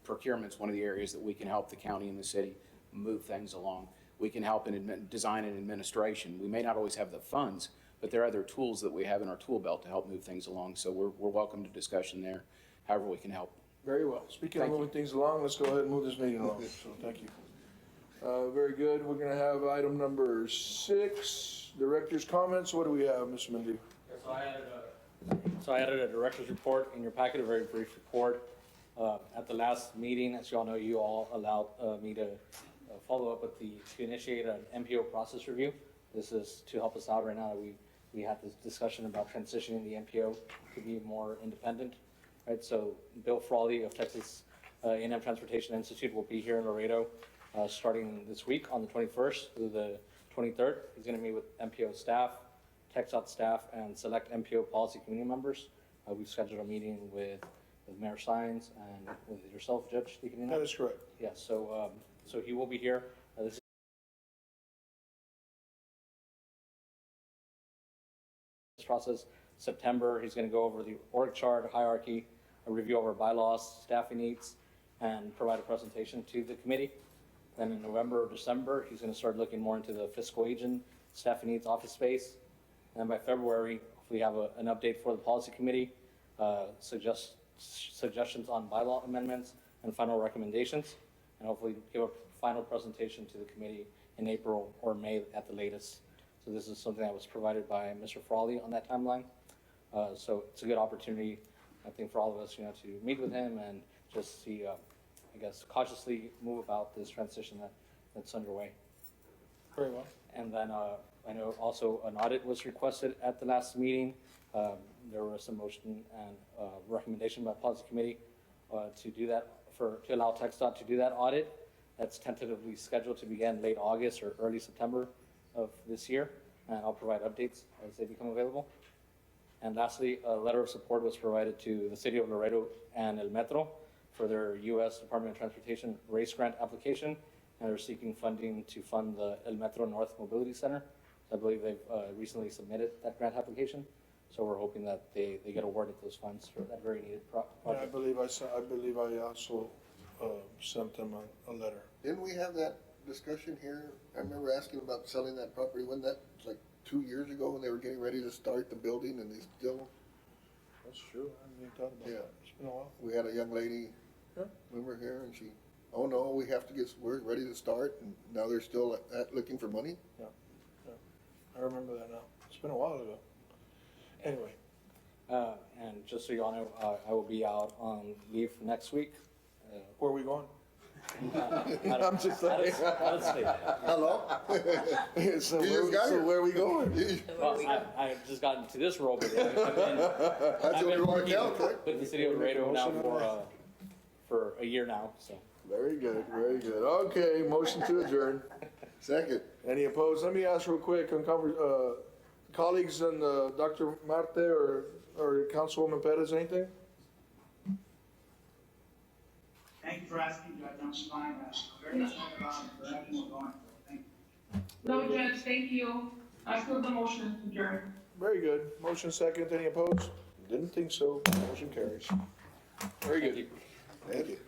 procurement's one of the areas that we can help the county and the city move things along. We can help in design and administration. We may not always have the funds, but there are other tools that we have in our tool belt to help move things along. So we're welcome to discussion there, however we can help. Very well. Speaking of moving things along, let's go ahead and move this meeting along. So thank you. Very good. We're going to have item number 6, director's comments. What do we have, Mr. Mendy? So I added a director's report in your packet, a very brief report. At the last meeting, as you all know, you all allowed me to follow up with to initiate an MPO process review. This is to help us out right now. We had this discussion about transitioning the MPO to be more independent, right? So Bill Frawley of Texas A&M Transportation Institute will be here in Laredo starting this week on the 21st through the 23rd. He's going to meet with MPO staff, TxDOT staff, and select MPO policy committee members. We've scheduled a meeting with Mayor Sines and with yourself, Judge Deaconina. That is correct. Yeah, so he will be here. This process, September, he's going to go over the org chart, hierarchy, a review of our bylaws, staffing needs, and provide a presentation to the committee. Then in November or December, he's going to start looking more into the fiscal agent, staffing needs, office space. And by February, we have an update for the policy committee, suggestions on bylaw amendments and final recommendations, and hopefully give a final presentation to the committee in April or May at the latest. So this is something that was provided by Mr. Frawley on that timeline. So it's a good opportunity, I think, for all of us, you know, to meet with him and just see, I guess, cautiously move about this transition that's underway. Very well. And then I know also an audit was requested at the last meeting. There was a motion and recommendation by the policy committee to do that, to allow TxDOT to do that audit. That's tentatively scheduled to begin late August or early September of this year, and I'll provide updates as they become available. And lastly, a letter of support was provided to the City of Laredo and El Metro for their U.S. Department of Transportation race grant application, and they're seeking funding to fund the El Metro North Mobility Center. I believe they've recently submitted that grant application, so we're hoping that they get awarded those funds for that very needed project. Yeah, I believe I also sent them a letter. Didn't we have that discussion here? I remember asking about selling that property. Wasn't that like 2 years ago when they were getting ready to start the building and they still? That's true. I haven't even thought about that. It's been a while. We had a young lady, remember here, and she, oh no, we're ready to start, and now they're still looking for money? Yeah. I remember that now. It's been a while ago. Anyway. And just so you all know, I will be out on leave next week. Where are we going? I'm just saying. Hello? So where are we going? Well, I just got into this role, but I've been working with the City of Laredo now for a year now. So Very good, very good. Okay, motion to adjourn. Second. Any opposed? Let me ask real quick, colleagues and Dr. Marte or Councilwoman Perez, anything? Thank you for asking, Judge. I'm just fine. I'm very excited about the direction we're going. Thank you. No, Judge, thank you. I approve the motion to adjourn. Very good. Motion second. Any opposed? Didn't think so. Motion carries. Very good. Thank you. Thank you.